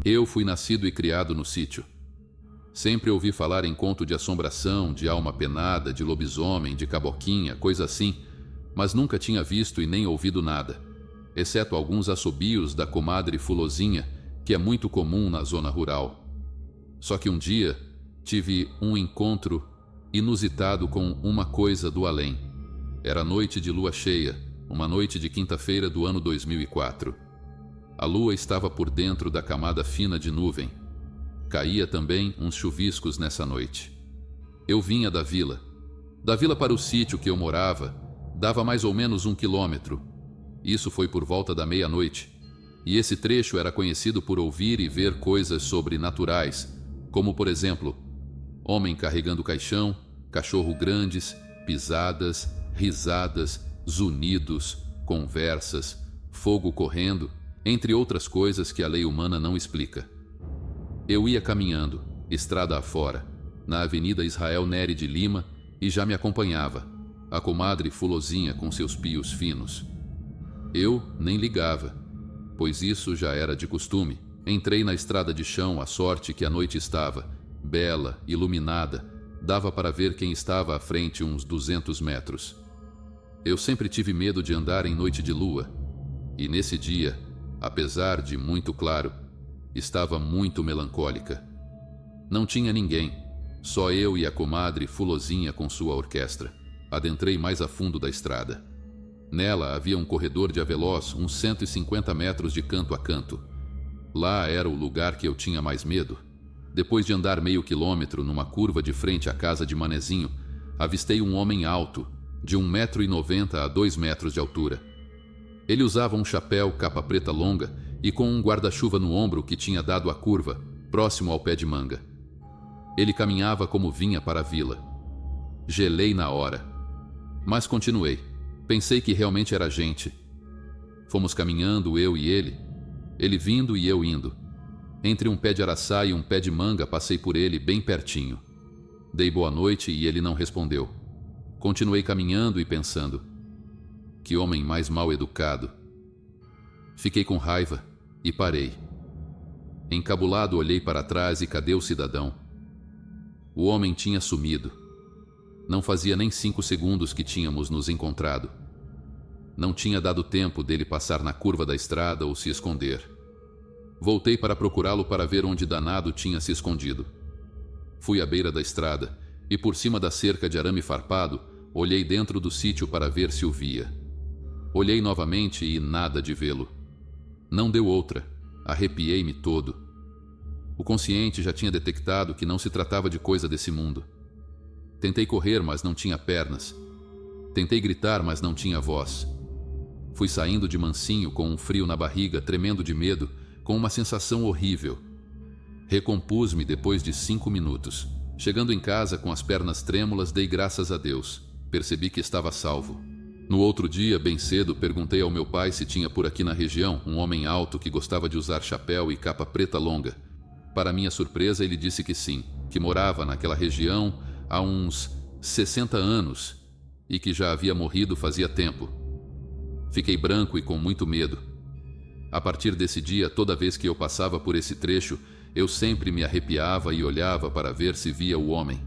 Eu fui nascido e criado no sítio. Sempre ouvi falar em conto de assombração, de alma penada, de lobisomem, de caboquinha, coisa assim, mas nunca tinha visto e nem ouvido nada, exceto alguns assobios da comadre Fulozinha, que é muito comum na zona rural. Só que um dia tive um encontro inusitado com uma coisa do além. Era noite de lua cheia, uma noite de quinta-feira do ano 2004. A lua estava por dentro da camada fina de nuvem. Caía também uns chuviscos nessa noite. Eu vinha da vila. Da vila para o sítio que eu morava, dava mais ou menos 1 quilômetro. Isso foi por volta da meia-noite. E esse trecho era conhecido por ouvir e ver coisas sobrenaturais, como, por exemplo, homem carregando caixão, cachorro grandes, pisadas, risadas, zunidos, conversas, fogo correndo, entre outras coisas que a lei humana não explica. Eu ia caminhando, estrada afora, na Avenida Israel Nery de Lima, e já me acompanhava a comadre Fulozinha com seus pios finos. Eu nem ligava, pois isso já era de costume. Entrei na estrada de chão, à sorte que a noite estava bela, iluminada, dava para ver quem estava à frente uns 200 metros. Eu sempre tive medo de andar em noite de lua, e nesse dia, apesar de muito claro, estava muito melancólica. Não tinha ninguém, só eu e a comadre Fulozinha com sua orquestra. Adentrei mais a fundo da estrada. Nela havia um corredor de avelós, uns 150 metros de canto a canto. Lá era o lugar que eu tinha mais medo. Depois de andar meio quilômetro numa curva de frente à casa de Manezinho, avistei um homem alto, de 1,90 m a 2 metros de altura. Ele usava um chapéu capa preta longa e com um guarda-chuva no ombro que tinha dado a curva, próximo ao pé de manga. Ele caminhava como vinha para a vila. Gelei na hora. Mas continuei. Pensei que realmente era gente. Fomos caminhando, eu e ele vindo e eu indo. Entre um pé de araçá e um pé de manga passei por ele bem pertinho. Dei boa noite e ele não respondeu. Continuei caminhando e pensando. Que homem mais mal educado. Fiquei com raiva e parei. Encabulado olhei para trás e cadê o cidadão? O homem tinha sumido. Não fazia nem 5 segundos que tínhamos nos encontrado. Não tinha dado tempo dele passar na curva da estrada ou se esconder. Voltei para procurá-lo para ver onde danado tinha se escondido. Fui à beira da estrada e por cima da cerca de arame farpado, olhei dentro do sítio para ver se o via. Olhei novamente e nada de vê-lo. Não deu outra. Arrepiei-me todo. O consciente já tinha detectado que não se tratava de coisa desse mundo. Tentei correr, mas não tinha pernas. Tentei gritar, mas não tinha voz. Fui saindo de mansinho com um frio na barriga, tremendo de medo, com uma sensação horrível. Recompus-me depois de 5 minutos. Chegando em casa com as pernas trêmulas, dei graças a Deus. Percebi que estava salvo. No outro dia, bem cedo, perguntei ao meu pai se tinha por aqui na região um homem alto que gostava de usar chapéu e capa preta longa. Para minha surpresa, ele disse que sim, que morava naquela região há uns 60 anos e que já havia morrido fazia tempo. Fiquei branco e com muito medo. A partir desse dia, toda vez que eu passava por esse trecho, eu sempre me arrepiava e olhava para ver se via o homem.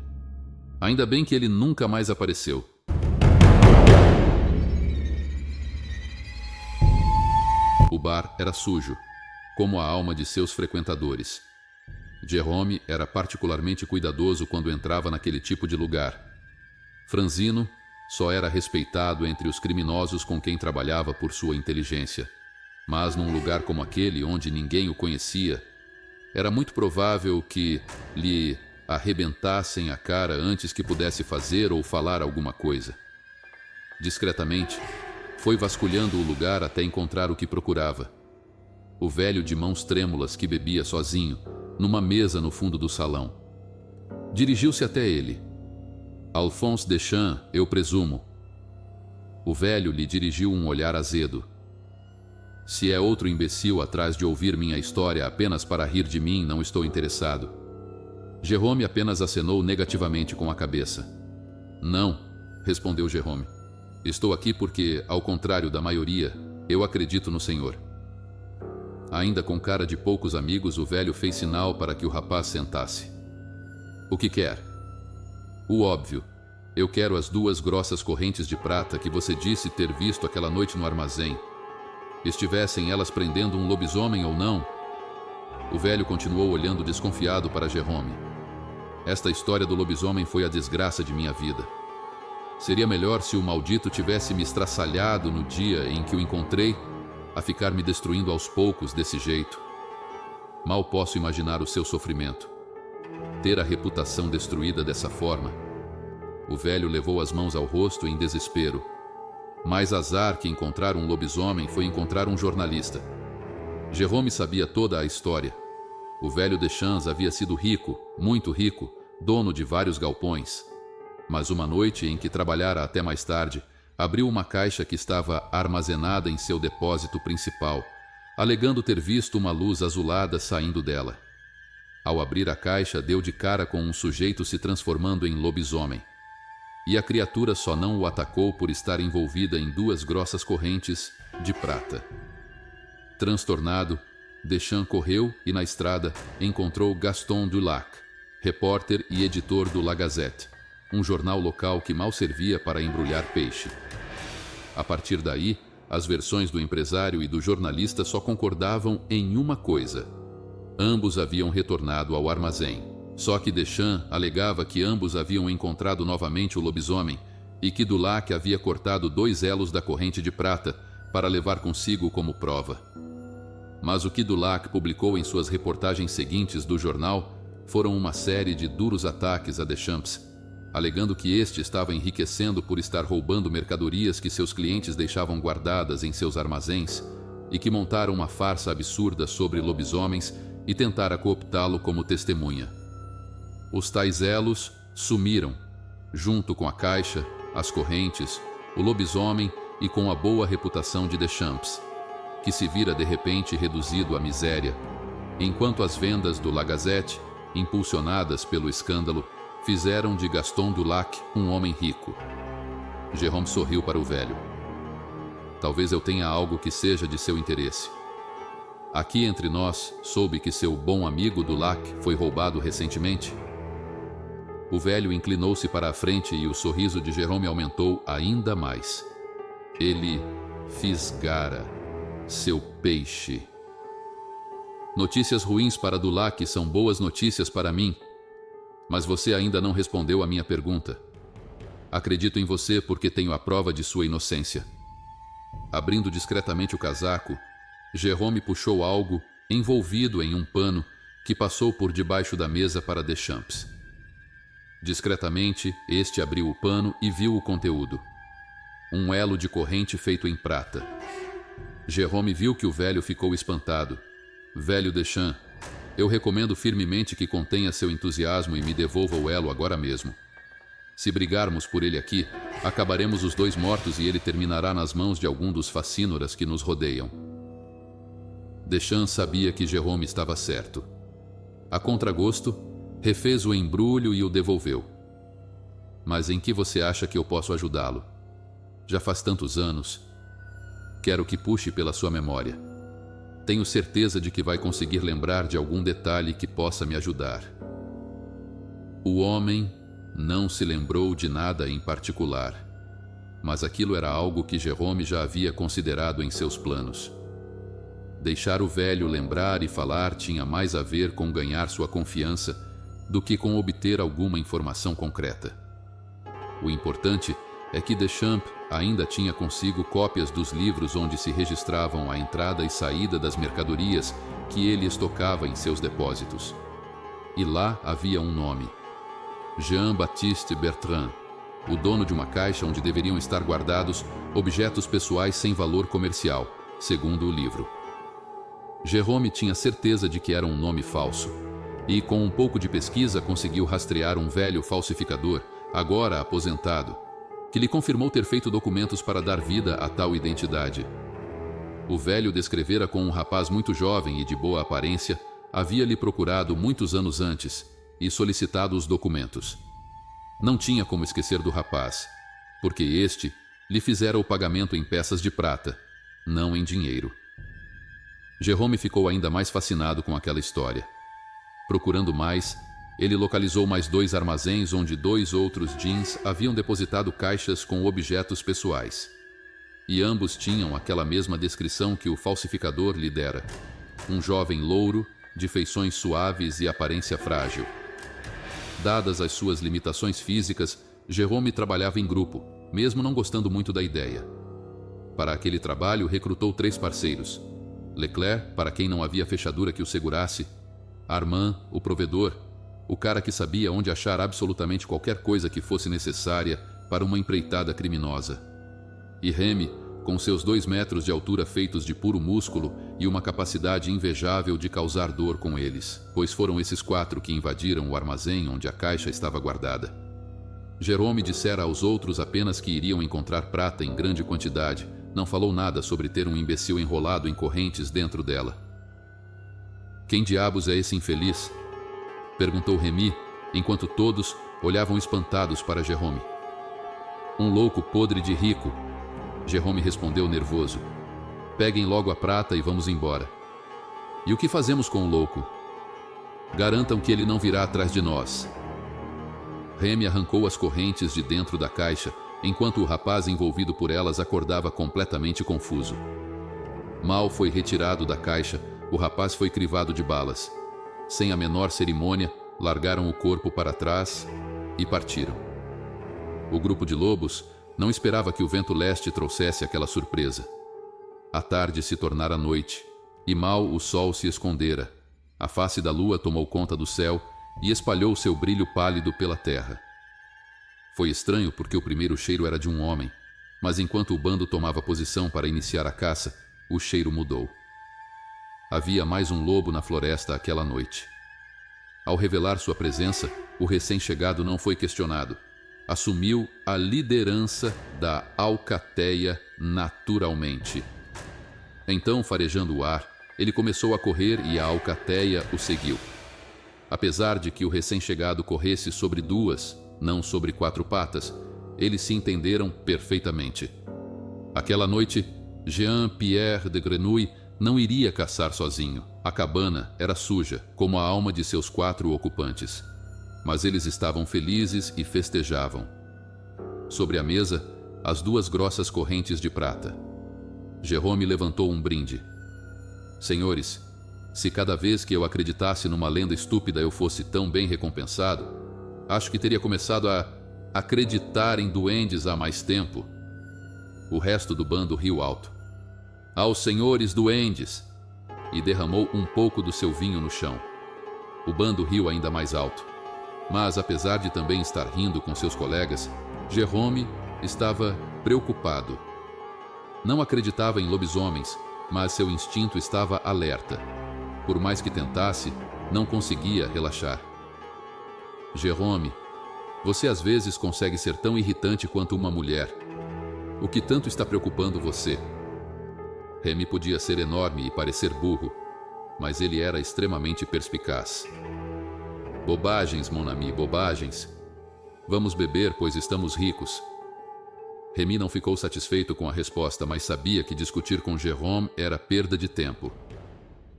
Ainda bem que ele nunca mais apareceu. O bar era sujo, como a alma de seus frequentadores. Jerome era particularmente cuidadoso quando entrava naquele tipo de lugar. Franzino só era respeitado entre os criminosos com quem trabalhava por sua inteligência. Mas num lugar como aquele, onde ninguém o conhecia, era muito provável que lhe arrebentassem a cara antes que pudesse fazer ou falar alguma coisa. Discretamente, foi vasculhando o lugar até encontrar o que procurava. O velho de mãos trêmulas que bebia sozinho, numa mesa no fundo do salão. Dirigiu-se até ele. Alphonse Deschamps, eu presumo. O velho lhe dirigiu um olhar azedo. Se é outro imbecil atrás de ouvir minha história apenas para rir de mim, não estou interessado. Jerome apenas acenou negativamente com a cabeça. Não, respondeu Jerome. Estou aqui porque, ao contrário da maioria, eu acredito no Senhor. Ainda com cara de poucos amigos, o velho fez sinal para que o rapaz sentasse. O que quer? O óbvio. Eu quero as 2 grossas correntes de prata que você disse ter visto aquela noite no armazém. Estivessem elas prendendo um lobisomem ou não? O velho continuou olhando desconfiado para Jerome. Esta história do lobisomem foi a desgraça de minha vida. Seria melhor se o maldito tivesse me estraçalhado no dia em que o encontrei, a ficar me destruindo aos poucos desse jeito. Mal posso imaginar o seu sofrimento. Ter a reputação destruída dessa forma. O velho levou as mãos ao rosto em desespero. Mais azar que encontrar um lobisomem foi encontrar um jornalista. Jerome sabia toda a história. O velho Deschamps havia sido rico, muito rico, dono de vários galpões. Mas uma noite em que trabalhara até mais tarde, abriu uma caixa que estava armazenada em seu depósito principal, alegando ter visto uma luz azulada saindo dela. Ao abrir a caixa, deu de cara com um sujeito se transformando em lobisomem. E a criatura só não o atacou por estar envolvida em 2 grossas correntes de prata. Transtornado, Deschamps correu e, na estrada, encontrou Gaston Dulac, repórter e editor do La Gazette, um jornal local que mal servia para embrulhar peixe. A partir daí, as versões do empresário e do jornalista só concordavam em uma coisa: ambos haviam retornado ao armazém. Só que Deschamps alegava que ambos haviam encontrado novamente o lobisomem e que Dulac havia cortado 2 elos da corrente de prata para levar consigo como prova. Mas o que Dulac publicou em suas reportagens seguintes do jornal foram uma série de duros ataques a Deschamps, alegando que este estava enriquecendo por estar roubando mercadorias que seus clientes deixavam guardadas em seus armazéns e que montaram uma farsa absurda sobre lobisomens e tentara cooptá-lo como testemunha. Os tais elos sumiram, junto com a caixa, as correntes, o lobisomem e com a boa reputação de Deschamps, que se vira de repente reduzido à miséria, enquanto as vendas do La Gazette, impulsionadas pelo escândalo, fizeram de Gaston Dulac um homem rico. Jerome sorriu para o velho. Talvez eu tenha algo que seja de seu interesse. Aqui entre nós, soube que seu bom amigo Dulac foi roubado recentemente. O velho inclinou-se para a frente e o sorriso de Jerome aumentou ainda mais. Ele fisgara seu peixe. Notícias ruins para Dulac são boas notícias para mim. Mas você ainda não respondeu à minha pergunta. Acredito em você porque tenho a prova de sua inocência. Abrindo discretamente o casaco, Jerome puxou algo envolvido em um pano que passou por debaixo da mesa para Deschamps. Discretamente, este abriu o pano e viu o conteúdo. Um elo de corrente feito em prata. Jerome viu que o velho ficou espantado. Velho Deschamps, eu recomendo firmemente que contenha seu entusiasmo e me devolva o elo agora mesmo. Se brigarmos por ele aqui, acabaremos os 2 mortos e ele terminará nas mãos de algum dos facínoras que nos rodeiam. Deschamps sabia que Jerome estava certo. A contragosto, refez o embrulho e o devolveu. Mas em que você acha que eu posso ajudá-lo? Já faz tantos anos. Quero que puxe pela sua memória. Tenho certeza de que vai conseguir lembrar de algum detalhe que possa me ajudar. O homem não se lembrou de nada em particular, mas aquilo era algo que Jerome já havia considerado em seus planos. Deixar o velho lembrar e falar tinha mais a ver com ganhar sua confiança do que com obter alguma informação concreta. O importante é que Deschamps ainda tinha consigo cópias dos livros onde se registravam a entrada e saída das mercadorias que ele estocava em seus depósitos. E lá havia um nome: Jean-Baptiste Bertrand, o dono de uma caixa onde deveriam estar guardados objetos pessoais sem valor comercial, segundo o livro. Jerome tinha certeza de que era um nome falso, e com um pouco de pesquisa conseguiu rastrear um velho falsificador, agora aposentado, que lhe confirmou ter feito documentos para dar vida a tal identidade. O velho descrevera com um rapaz muito jovem e de boa aparência, havia-lhe procurado muitos anos antes e solicitado os documentos. Não tinha como esquecer do rapaz, porque este lhe fizera o pagamento em peças de prata, não em dinheiro. Jerome ficou ainda mais fascinado com aquela história. Procurando mais, ele localizou mais 2 armazéns onde 2 outros jeans haviam depositado caixas com objetos pessoais. E ambos tinham aquela mesma descrição que o falsificador lhe dera. Um jovem louro, de feições suaves e aparência frágil. Dadas as suas limitações físicas, Jerome trabalhava em grupo, mesmo não gostando muito da ideia. Para aquele trabalho, recrutou 3 parceiros. Leclerc, para quem não havia fechadura que o segurasse. Armand, o provedor, o cara que sabia onde achar absolutamente qualquer coisa que fosse necessária para uma empreitada criminosa. E Remy, com seus 2 metros de altura feitos de puro músculo e uma capacidade invejável de causar dor com eles, pois foram esses 4 que invadiram o armazém onde a caixa estava guardada. Jerome dissera aos outros apenas que iriam encontrar prata em grande quantidade, não falou nada sobre ter um imbecil enrolado em correntes dentro dela. Quem diabos é esse infeliz? Perguntou Remy, enquanto todos olhavam espantados para Jerome. Um louco podre de rico, Jerome respondeu nervoso. Peguem logo a prata e vamos embora. E o que fazemos com o louco? Garantam que ele não virá atrás de nós. Remy arrancou as correntes de dentro da caixa, enquanto o rapaz envolvido por elas acordava completamente confuso. Mal foi retirado da caixa, o rapaz foi crivado de balas. Sem a menor cerimônia, largaram o corpo para trás e partiram. O grupo de lobos não esperava que o vento leste trouxesse aquela surpresa. A tarde se tornara noite, e mal o sol se escondera. A face da lua tomou conta do céu e espalhou seu brilho pálido pela terra. Foi estranho porque o primeiro cheiro era de um homem, mas enquanto o bando tomava posição para iniciar a caça, o cheiro mudou. Havia mais um lobo na floresta aquela noite. Ao revelar sua presença, o recém-chegado não foi questionado. Assumiu a liderança da alcateia naturalmente. Então, farejando o ar, ele começou a correr e a alcateia o seguiu. Apesar de que o recém-chegado corresse sobre 2, não sobre 4 patas, eles se entenderam perfeitamente. Aquela noite, Jean-Pierre de Grenouille não iria caçar sozinho. A cabana era suja, como a alma de seus 4 ocupantes. Mas eles estavam felizes e festejavam. Sobre a mesa, as 2 grossas correntes de prata. Jerome levantou um brinde. Senhores, se cada vez que eu acreditasse numa lenda estúpida eu fosse tão bem recompensado, acho que teria começado a acreditar em duendes há mais tempo. O resto do bando riu alto. Aos senhores duendes! E derramou um pouco do seu vinho no chão. O bando riu ainda mais alto. Mas, apesar de também estar rindo com seus colegas, Jerome estava preocupado. Não acreditava em lobisomens, mas seu instinto estava alerta. Por mais que tentasse, não conseguia relaxar. Jerome, você às vezes consegue ser tão irritante quanto uma mulher. O que tanto está preocupando você? Remy podia ser enorme e parecer burro, mas ele era extremamente perspicaz. Bobagens, mon ami, bobagens. Vamos beber, pois estamos ricos. Remy não ficou satisfeito com a resposta, mas sabia que discutir com Jerome era perda de tempo.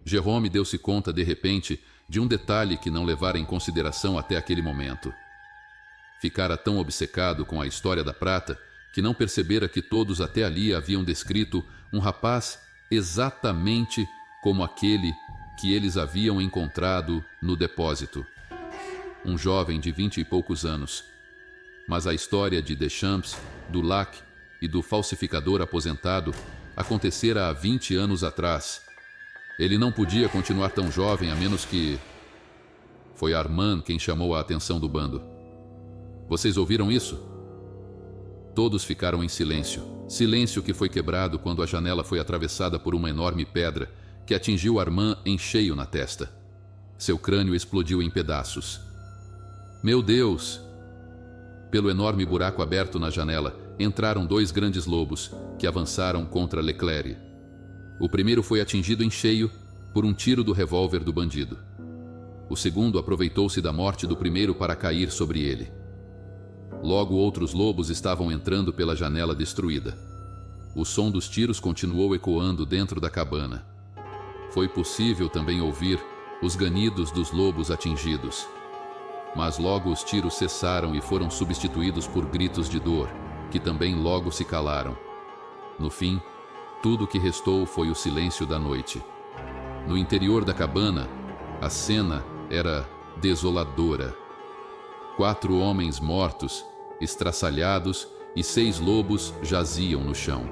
Jerome deu-se conta, de repente, de um detalhe que não levara em consideração até aquele momento. Ficara tão obcecado com a história da prata que não percebera que todos até ali haviam descrito um rapaz exatamente como aquele que eles haviam encontrado no depósito. Um jovem de 20 e poucos anos. Mas a história de Deschamps, do Lac e do falsificador aposentado acontecera há 20 anos atrás. Ele não podia continuar tão jovem a menos que... Foi Armand quem chamou a atenção do bando. Vocês ouviram isso? Todos ficaram em silêncio. Silêncio que foi quebrado quando a janela foi atravessada por uma enorme pedra que atingiu Armand em cheio na testa. Seu crânio explodiu em pedaços. Meu Deus! Pelo enorme buraco aberto na janela, entraram 2 grandes lobos, que avançaram contra Leclerc. O primeiro foi atingido em cheio por um tiro do revólver do bandido. O segundo aproveitou-se da morte do primeiro para cair sobre ele. Logo outros lobos estavam entrando pela janela destruída. O som dos tiros continuou ecoando dentro da cabana. Foi possível também ouvir os ganidos dos lobos atingidos. Mas logo os tiros cessaram e foram substituídos por gritos de dor, que também logo se calaram. No fim, tudo o que restou foi o silêncio da noite. No interior da cabana, a cena era desoladora. 4 homens mortos, estraçalhados, e 6 lobos jaziam no chão.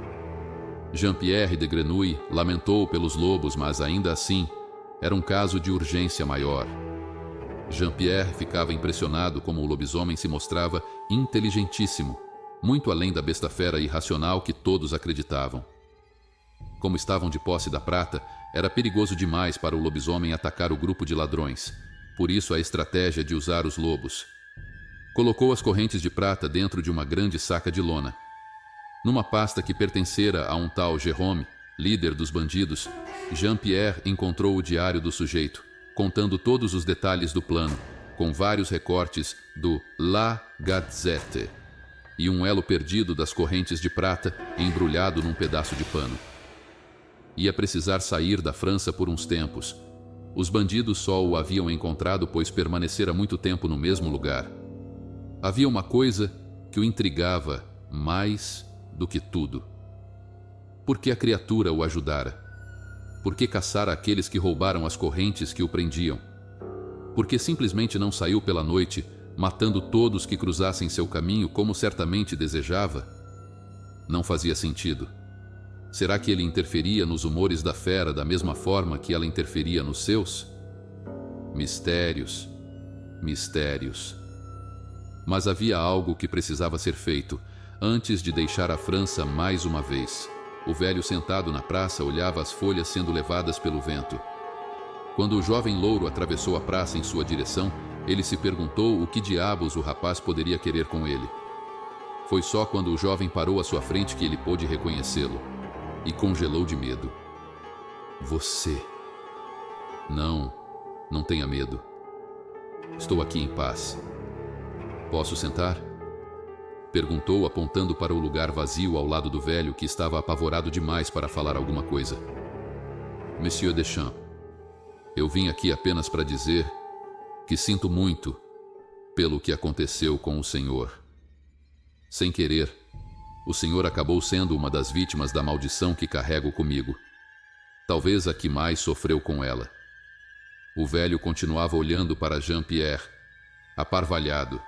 Jean-Pierre de Grenouille lamentou pelos lobos, mas ainda assim, era um caso de urgência maior. Jean-Pierre ficava impressionado como o lobisomem se mostrava inteligentíssimo, muito além da besta-fera irracional que todos acreditavam. Como estavam de posse da prata, era perigoso demais para o lobisomem atacar o grupo de ladrões. Por isso a estratégia de usar os lobos. Colocou as correntes de prata dentro de uma grande saca de lona. Numa pasta que pertencera a um tal Jérôme, líder dos bandidos, Jean-Pierre encontrou o diário do sujeito, contando todos os detalhes do plano, com vários recortes do La Gazette e um elo perdido das correntes de prata embrulhado num pedaço de pano. Ia precisar sair da França por uns tempos. Os bandidos só o haviam encontrado pois permanecera muito tempo no mesmo lugar. Havia uma coisa que o intrigava mais do que tudo. Por que a criatura o ajudara? Por que caçara aqueles que roubaram as correntes que o prendiam? Por que simplesmente não saiu pela noite, matando todos que cruzassem seu caminho como certamente desejava? Não fazia sentido. Será que ele interferia nos humores da fera da mesma forma que ela interferia nos seus? Mistérios, mistérios. Mas havia algo que precisava ser feito antes de deixar a França mais uma vez. O velho sentado na praça olhava as folhas sendo levadas pelo vento. Quando o jovem louro atravessou a praça em sua direção, ele se perguntou o que diabos o rapaz poderia querer com ele. Foi só quando o jovem parou à sua frente que ele pôde reconhecê-lo. E congelou de medo. Você. Não, não tenha medo. Estou aqui em paz. Posso sentar? Perguntou, apontando para o lugar vazio ao lado do velho, que estava apavorado demais para falar alguma coisa. Monsieur Deschamps, eu vim aqui apenas para dizer que sinto muito pelo que aconteceu com o senhor. Sem querer, o senhor acabou sendo uma das vítimas da maldição que carrego comigo. Talvez a que mais sofreu com ela. O velho continuava olhando para Jean-Pierre, aparvalhado.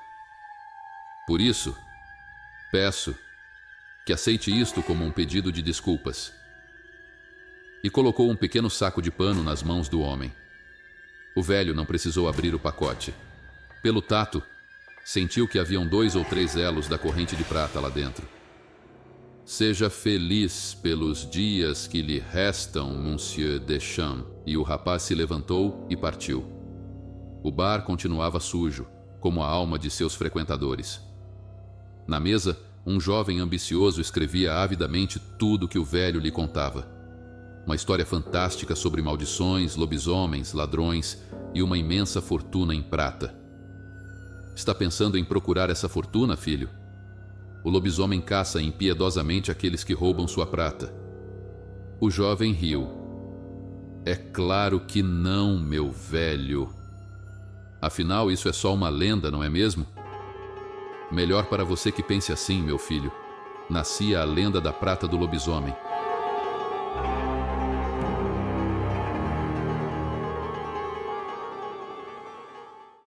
Por isso, peço que aceite isto como um pedido de desculpas. E colocou um pequeno saco de pano nas mãos do homem. O velho não precisou abrir o pacote. Pelo tato, sentiu que haviam 2 ou 3 elos da corrente de prata lá dentro. Seja feliz pelos dias que lhe restam, Monsieur Deschamps. E o rapaz se levantou e partiu. O bar continuava sujo, como a alma de seus frequentadores. Na mesa, um jovem ambicioso escrevia avidamente tudo que o velho lhe contava. Uma história fantástica sobre maldições, lobisomens, ladrões e uma imensa fortuna em prata. Está pensando em procurar essa fortuna, filho? O lobisomem caça impiedosamente aqueles que roubam sua prata. O jovem riu. É claro que não, meu velho. Afinal, isso é só uma lenda, não é mesmo? Melhor para você que pense assim, meu filho. Nascia a lenda da prata do lobisomem.